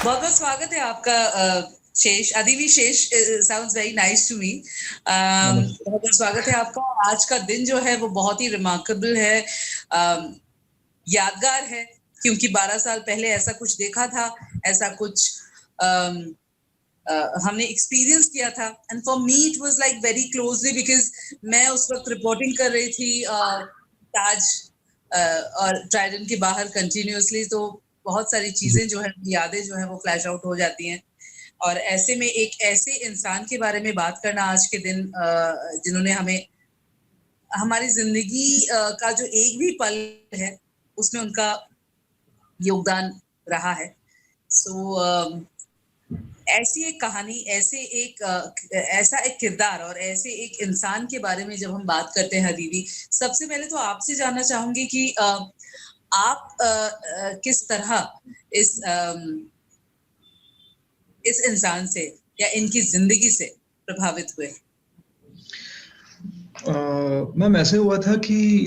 बहुत बहुत स्वागत है आपका Shesh, Aditi Shesh sounds very nice to me. बहुत बहुत स्वागत है आपका। आज का दिन जो है वो बहुत ही रिमार्केबल है, यादगार है, क्योंकि 12 साल पहले ऐसा कुछ देखा था, ऐसा कुछ हमने एक्सपीरियंस किया था। And for me it was like very closely, because मैं उस वक्त रिपोर्टिंग कर रही थी ताज और ट्राइडेंट के बाहर कंटिन्यूअसली, तो बहुत सारी चीजें जो है, यादें जो है वो फ्लैश आउट हो जाती हैं। और ऐसे में एक ऐसे इंसान के बारे में बात करना आज के दिन, जिन्होंने हमें हमारी जिंदगी का जो एक भी पल है उसमें उनका योगदान रहा है। सो ऐसी एक कहानी, ऐसा एक किरदार और ऐसे एक इंसान के बारे में जब हम बात करते हैं दीदी, सबसे पहले तो आपसे जानना चाहूंगी कि आप किस तरह इस इंसान से या इनकी जिंदगी से प्रभावित हुए। मैम ऐसे हुआ था कि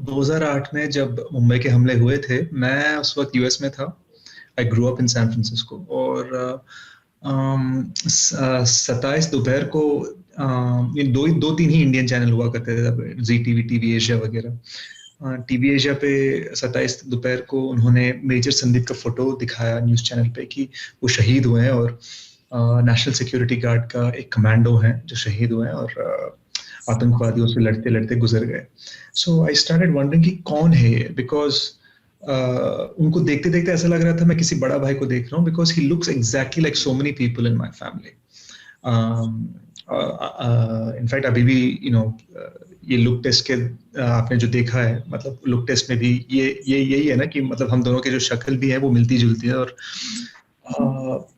2008 में जब मुंबई के हमले हुए थे, मैं उस वक्त यूएस में था। I grow up in San Francisco, और 27 दोपहर को दो तीन ही इंडियन चैनल हुआ करते थे, जी टीवी, टीवी एशिया वगैरह। टीवी एशिया पे 27 दोपहर को उन्होंने मेजर संदीप का फोटो दिखाया न्यूज चैनल पे कि वो शहीद हुए हैं, और नेशनल सिक्योरिटी गार्ड का एक कमांडो है जो शहीद हुए हैं और आतंकवादियों से लड़ते लड़ते गुजर गए। सो आई स्टार्टेड वंडरिंग कि कौन है ये, बिकॉज उनको देखते देखते ऐसा लग रहा था मैं किसी बड़ा भाई को देख रहा हूँ, because he looks exactly like so many people in my family. In fact अभी भी ये लुक टेस्ट के आपने जो देखा है, मतलब लुक टेस्ट में भी ये यही है ना कि मतलब हम दोनों की जो शक्ल भी है वो मिलती जुलती है। और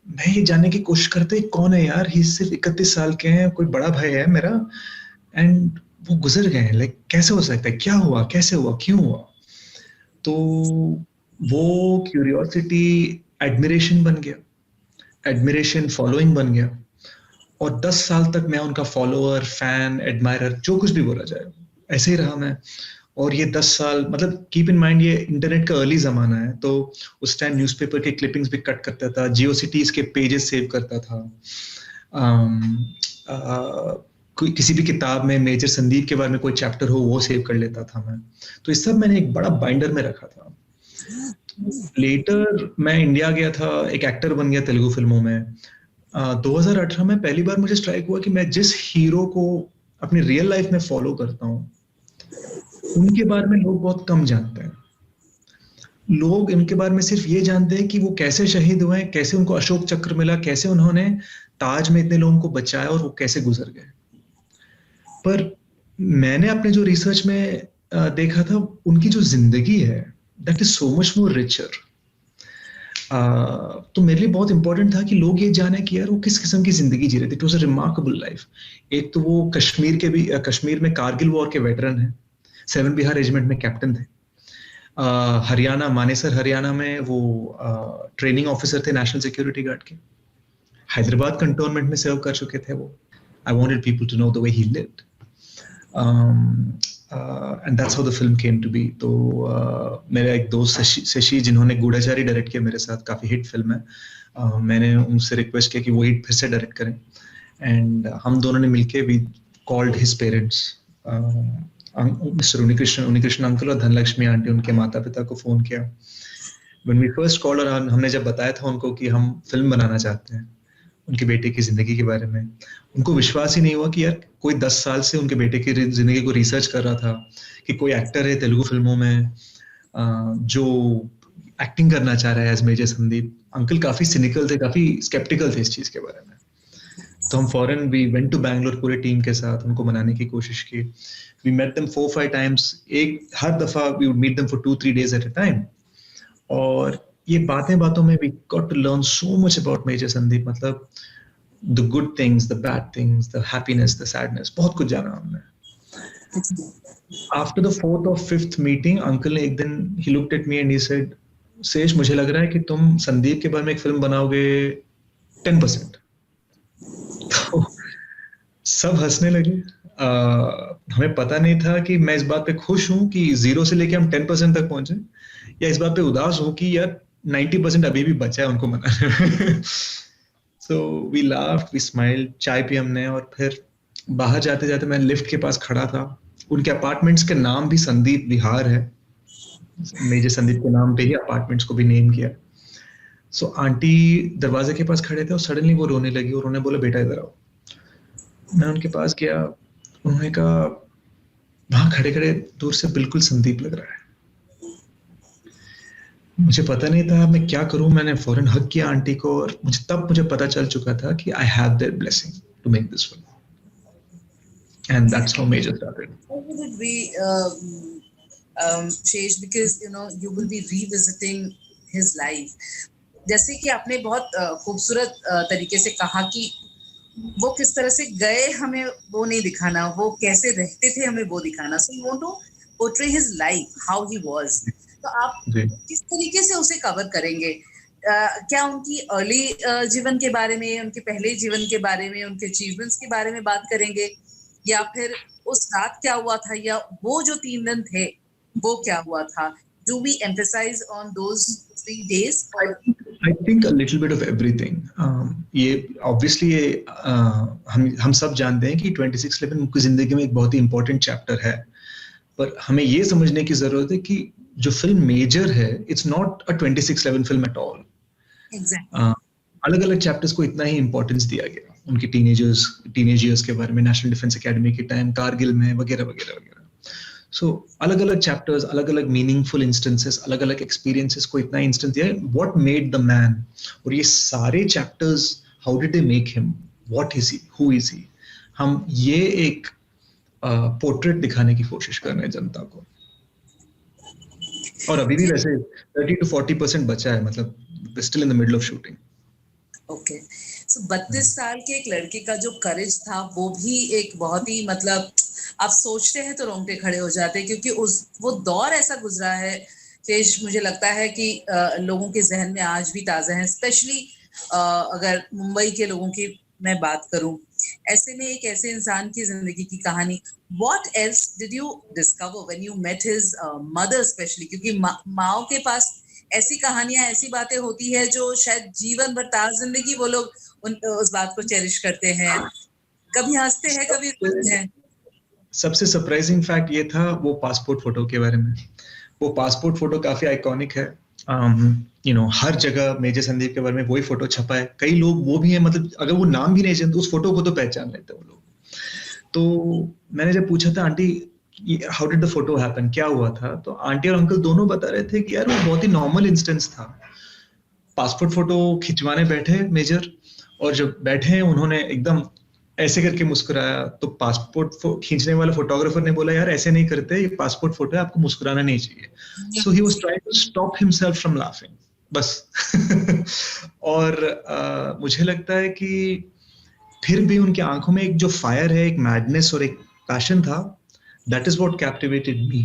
मैं ये जानने की कोशिश करते कौन है यार, ही सिर्फ 31 साल के हैं, कोई बड़ा भाई है मेरा, एंड वो गुजर गए हैं। लाइक कैसे हो सकता है, क्या हुआ, कैसे हुआ, क्यों हुआ? तो वो क्यूरियोसिटी एडमिरेशन बन गया, एडमिरेशन फॉलोइंग बन गया, और 10 साल तक मैं उनका फॉलोअर, फैन, एडमायरर, जो कुछ भी बोला जाए, ऐसे ही रहा मैं। और ये 10 साल, मतलब कीप इन माइंड ये इंटरनेट का अर्ली जमाना है, तो उस टाइम न्यूज़पेपर के क्लिपिंग्स भी कट करता था, जियोसिटीज के पेजेस सेव करता था। कोई किसी भी किताब में मेजर संदीप के बारे में कोई चैप्टर हो वो सेव कर लेता था मैं। तो इस सब मैंने एक बड़ा बाइंडर में रखा था। लेटर मैं इंडिया गया था, एक एक्टर बन गया तेलुगु फिल्मों में। 2018 में पहली बार मुझे स्ट्राइक हुआ कि मैं जिस हीरो को अपनी रियल लाइफ में फॉलो करता हूँ उनके बारे में लोग बहुत कम जानते हैं। लोग इनके बारे में सिर्फ ये जानते हैं कि वो कैसे शहीद हुए, कैसे उनको अशोक चक्र मिला, कैसे उन्होंने ताज में इतने लोगों को बचाया और वो कैसे गुजर गए। पर मैंने अपने जो रिसर्च में देखा था, उनकी जो जिंदगी है that is so much more richer. तो मेरे लिए बहुत इंपॉर्टेंट था कि लोग ये जाने कि यार वो किस किस्म की जिंदगी जी रहे थे। It was a remarkable life. एक तो वो कश्मीर में कारगिल वॉर के वेटरन हैं, 7 बिहार रेजिमेंट में कैप्टन थे। हरियाणा, मानेसर हरियाणा में वो ट्रेनिंग ऑफिसर थे नेशनल सिक्योरिटी गार्ड के। हैदराबाद कंटोनमेंट में सर्व कर चुके थे वो। I wanted people to know the way he lived, and that's how the film came to be. तो मेरा एक दोस्त शशि, जिन्होंने गूढ़ाचारी डायरेक्ट किया मेरे साथ, काफी हिट फिल्म है, मैंने उनसे रिक्वेस्ट किया कि वो हिट फिर से डायरेक्ट करें, एंड हम दोनों ने मिलके we called his parents, mister Unnikrishna uncle और धनलक्ष्मी आंटी, उनके माता पिता को फोन किया। When we first called, और हमने जब बताया था उनको कि हम फिल्म बनाना चाहते हैं उनके बेटे की जिंदगी के बारे में, उनको विश्वास ही नहीं हुआ कि यार कोई 10 साल से उनके बेटे की जिंदगी को रिसर्च कर रहा था कि कोई एक्टर है तेलुगु फिल्मों में जो एक्टिंग करना चाह रहा है एज मेजर संदीप। अंकल काफी सिनिकल थे, काफी स्केप्टिकल थे इस चीज के बारे में। तो हम फॉरन वी वेंट टू बैंगलोर पूरे टीम के साथ, उनको मनाने की कोशिश की। We met them 4-5 times. हर दफा we would meet them for 2-3 days at a time. और ये बातों में we got to learn so much about major Sandeep. मतलब the good things, the bad things, the happiness, the sadness, बहुत कुछ जाना हमने। After the 4th or 5th meeting, uncle ने एक दिन he looked at me and he said, शेष मुझे लग रहा है कि तुम संदीप के बारे में एक फिल्म बनाओगे 10%। तो सब हंसने लगे। हमें पता नहीं था कि मैं इस बात पे खुश हूं कि 0 से लेके हम 10% तक पहुंचे, या इस बात पे उदास हूं कि यार 90% अभी भी बचा है उनको मनाने में। So we laughed, we smiled, चाय पी हमने, और फिर बाहर जाते जाते मैं लिफ्ट के पास खड़ा था। उनके अपार्टमेंट्स के नाम भी संदीप विहार है, मेजर संदीप के नाम पे ही अपार्टमेंट्स को भी नेम किया। सो आंटी दरवाजे के पास खड़े थे और सडनली वो रोने लगी और उन्होंने बोला बेटा इधर आओ। मैं उनके पास गया, उन्होंने कहा वहां खड़े खड़े दूर से बिल्कुल संदीप लग रहा है। मुझे पता नहीं था मैं क्या करूं, मैंने फौरन हग किया आंटी को, और मुझे पता चल चुका था कि I have their blessing to make this film, and that's how Major started. How would it be, Shesh, because you will be revisiting his life. जैसे कि आपने बहुत खूबसूरत तरीके से कहा कि वो किस तरह से गए हमें वो नहीं दिखाना, वो कैसे रहते थे हमें वो दिखाना। So you want to portray his life, how he was. तो आप किस तरीके से उसे कवर करेंगे? क्या उनकी अर्ली जीवन के बारे में, उनके पहले जीवन के बारे में, उनके अचीवमेंट्स के बारे में बात करेंगे, या फिर उस रात क्या हुआ था, या वो जो 3 दिन थे वो क्या हुआ था? Do we emphasize on those 3 days? I think a little bit of everything. ये obviously ये हम सब जानते हैं कि 26/11 उनकी जिंदगी में एक बहुत ही important chapter है, पर हमें ये समझने की जरूरत है कि जो फिल्म मेजर है, it's not a 26/11 film at all. Exactly. अलग अलग चैप्टर्स को इतना ही इंपॉर्टेंस दिया गया, उनके टीनेज इयर्स के बारे में, नेशनल डिफेंस एकेडमी के टाइम, कारगिल में, वगैरह वगैरह वगैरह। सो अलग अलग चैप्टर्स, अलग अलग मीनिंगफुल इंस्टेंसेस, अलग अलग एक्सपीरियंसेस को इतना इंस्टेंस दिया है, व्हाट मेड द मैन। और ये सारे chapters, how did they make him, what is he, who is he, हम ये एक पोर्ट्रेट दिखाने की कोशिश कर रहे हैं जनता को। और अभी भी वैसे 30 to 40% बचा है, मतलब still in the middle of shooting. Okay, so 32 साल के एक लड़के का जो करेज था वो भी एक बहुत ही, मतलब आप सोचते हैं तो रोंगटे खड़े हो जाते हैं, क्योंकि वो दौर ऐसा गुजरा है तेज, मुझे लगता है कि लोगों के जहन में आज भी ताज़ा है, स्पेशली अगर मुंबई के लोगों की मैं बात करूं। ऐसे में एक ऐसे इंसान की जिंदगी की कहानी, what else did you discover when you met his mother specially, क्योंकि माओ के पास ऐसी कहानियां, ऐसी बातें होती है जो शायद जीवन भर ताज़ जिंदगी वो लोग उस बात को चेरिश करते हैं, कभी हंसते हैं कभी रोते हैं। सबसे सरप्राइजिंग फैक्ट ये था वो पासपोर्ट फोटो के बारे में। वो पासपोर्ट फोटो काफी आइकॉनिक है, हर जगह मेजर संदीप के बारे में वही फोटो छपा है। कई लोग वो भी हैं, मतलब अगर वो नाम भी नहीं जानते उस फोटो को तो पहचान लेते हैं वो लोग। तो मैंने जब पूछा था aunty how did the photo happen, क्या हुआ था, तो आंटी और अंकल दोनों बता रहे थे कि यार वो बहुत ही नॉर्मल इंस्टेंस था। पासपोर्ट फोटो खिंचवाने बैठे मेजर, और जब बैठे उन्होंने एकदम ऐसे करके मुस्कुराया, तो पासपोर्ट खींचने वाला फोटोग्राफर ने बोला यार ऐसे नहीं करते, ये पासपोर्ट फोटो है, आपको मुस्कुराना नहीं चाहिए। So he was trying to stop himself from laughing, बस। और मुझे लगता है कि फिर भी उनकी आंखों में एक जो फायर है, एक मैडनेस और एक पैशन था, दैट इज व्हाट कैप्टिवेटेड मी।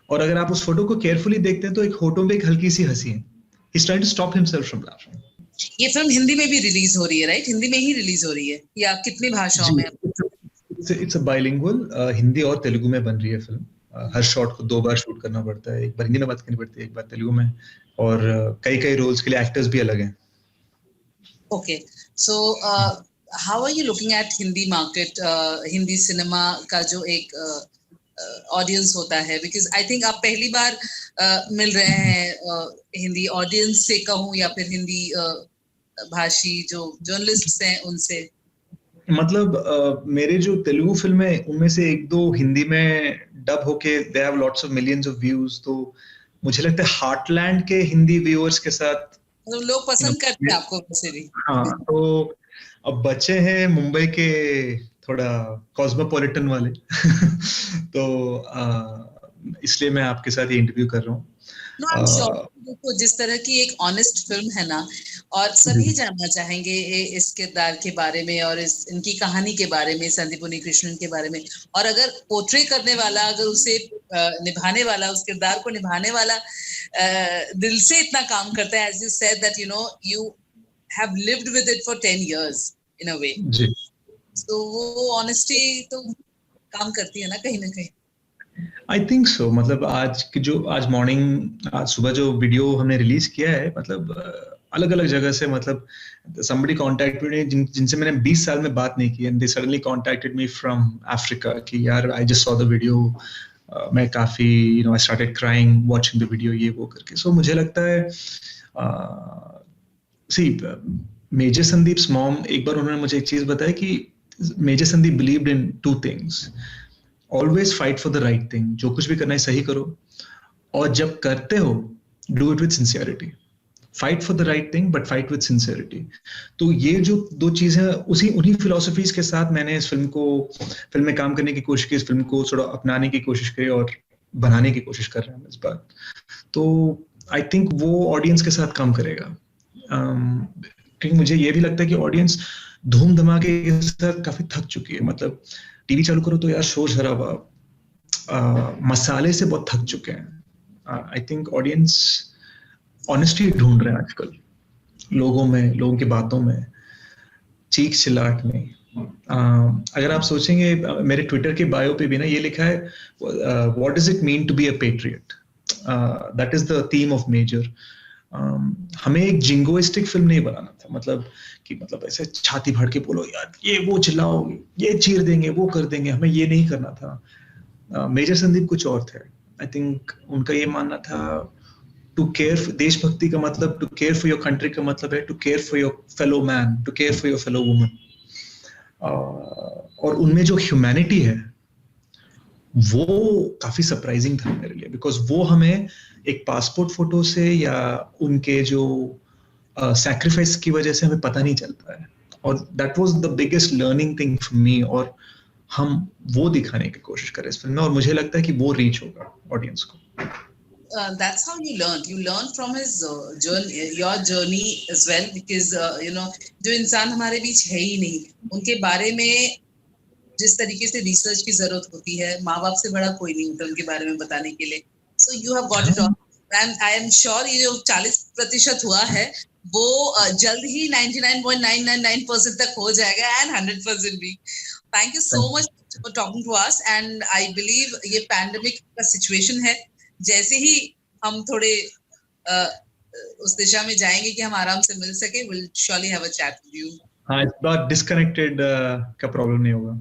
और अगर आप उस फोटो को केयरफुली देखते हैं तो एक होठों पे एक हल्की सी हंसी है। He is trying to stop himself from laughing. ये फिल्म हिंदी में भी रिलीज हो रही है, राइट? हिंदी में ही रिलीज हो रही है या कितनी भाषाओं में? इट्स अ बाइलिंगुअल, हिंदी और तेलुगु में बन रही है फिल्म। हर शॉट को 2 बार शूट करना पड़ता है, एक बार हिंदी में बात करनी पड़ती है, एक बार तेलुगु में, और कई रोल्स के लिए एक्टर्स भी अलग हैं। Okay, so how are you looking at Hindi market, Hindi cinema का जो एक ऑडियंस होता है, बिकॉज आई थिंक आप पहली बार मिल रहे हैं हिंदी ऑडियंस से कहूँ, या फिर हिंदी भाषी जो जर्नलिस्ट्स हैं उनसे। मतलब मेरे जो तेलुगु फिल्म है उनमें से 1-2 हिंदी में डब होके they have lots of millions of views, तो मुझे लगता है हार्टलैंड के हिंदी व्यूअर्स के साथ तो लोग पसंद करते हैं आपको वैसे भी। हाँ, तो अब बच्चे हैं मुंबई के थोड़ा कॉस्मोपॉलिटन वाले तो इसलिए मैं आपके साथ ये इंटरव्यू कर रहा हूँ। No, I'm sure. देखो, जिस तरह की एक ऑनेस्ट फिल्म है ना, और सभी जानना चाहेंगे इस किरदार के बारे में और इनकी कहानी के बारे में, संदीप उन्नीकृष्णन के बारे में। और अगर पोर्ट्रे करने वाला, अगर उसे निभाने वाला, उस किरदार को निभाने वाला दिल से इतना काम करता है, as you said that you have lived with it for 10 years in a way, तो वो ऑनेस्टी तो काम करती है ना कहीं ना कहीं। आई थिंक सो, मतलब आज सुबह जो वीडियो हमने रिलीज किया है, मतलब अलग अलग जगह से, मतलब somebody contacted me जिनसे मैंने 20 साल में बात नहीं की, and they suddenly contacted me from Africa कि यार I just saw the video, मैं काफी I started crying watching the video, ये वो करके. So मुझे लगता है see, मेजर संदीप्स मॉम, एक बार उन्होंने मुझे एक चीज बताई कि Major Sandeep believed in two things. Always fight for the right thing, जो कुछ भी करना है सही करो, और जब करते हो do it with sincerity. Fight for the right thing but fight with sincerity. तो ये जो दो चीजें, उन्हीं फिलोसफीज के साथ मैंने इस फिल्म में काम करने की कोशिश की, इस फिल्म को थोड़ा अपनाने की कोशिश करी और बनाने की कोशिश कर रहे हैं इस बार. तो आई थिंक वो ऑडियंस के साथ काम करेगा, क्योंकि मुझे ये भी लगता है कि ऑडियंस धूम धमाके के साथ काफी थक चुकी है. मतलब टीवी चालू करो तो यार शोर शराबा, मसाले से बहुत थक चुके हैं. आई थिंक ऑडियंस ऑनेस्टी ढूंढ रहे हैं आजकल, लोगों की बातों में, चीख चिल्लाहट में. अगर आप सोचेंगे, मेरे ट्विटर के बायो पे भी ना ये लिखा है, what does it mean to be a patriot, that is the theme of Major. हमें एक जिंगोइस्टिक फिल्म नहीं बनाना था, मतलब ऐसे छाती फाड़ के बोलो यार ये वो चिल्लाओ, ये चीर देंगे, वो कर देंगे, हमें ये नहीं करना था. मेजर संदीप कुछ और थे. आई थिंक उनका ये मानना था टू केयर, देशभक्ति का मतलब, to care for your country का मतलब है to care for your fellow man, to care for your fellow woman. और उनमें जो ह्यूमैनिटी है वो काफी सरप्राइजिंग था मेरे लिए, बिकॉज वो हमें एक पासपोर्ट फोटो से या उनके जो सैक्रिफाइस की वजह से हमें पता नहीं चलता है. और that was the biggest learning thing for me, और हम वो दिखाने की कोशिश करें इस फिल्म में, और मुझे लगता है कि वो रीच होगा ऑडियंस को. That's how you learn. You learn from his journey, your journey as well, because जो इंसान हमारे बीच है ही नहीं, उनके बारे में जिस तरीके से रिसर्च की जरूरत होती है, माँ बाप से बड़ा कोई नहीं होता उनके बारे में बताने के लिए. So you have got it all, and I am sure ये जो 40% हुआ है वो जल्द ही 99.999% तक हो जाएगा, and 100% भी. Thank you so much for talking to us, and I believe ये पैंडेमिक का सिचुएशन है, जैसे ही हम थोड़े उस दिशा में जाएंगे कि हम आराम से मिल सके, we'll surely have a chat with you. हाँ, इस बार डिस्कनेक्टेड का प्रॉब्लम नहीं होगा.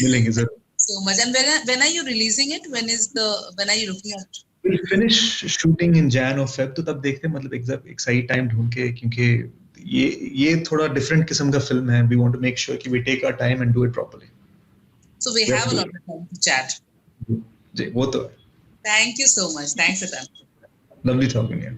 मिलेंगे जरूर. So much. And when are you releasing it? When are you looking at? We'll finish shooting in Jan or Feb, तो तब देखते हैं, मतलब एक सही टाइम ढूंढ के, क्योंकि ये थोड़ा डिफरेंट किस्म का फिल्म है. We want to make sure कि we take our time and do it properly. So we have a lot of time to chat. जी, वो तो है. Thank you so much. Thanks, Atan. Lovely talking to you.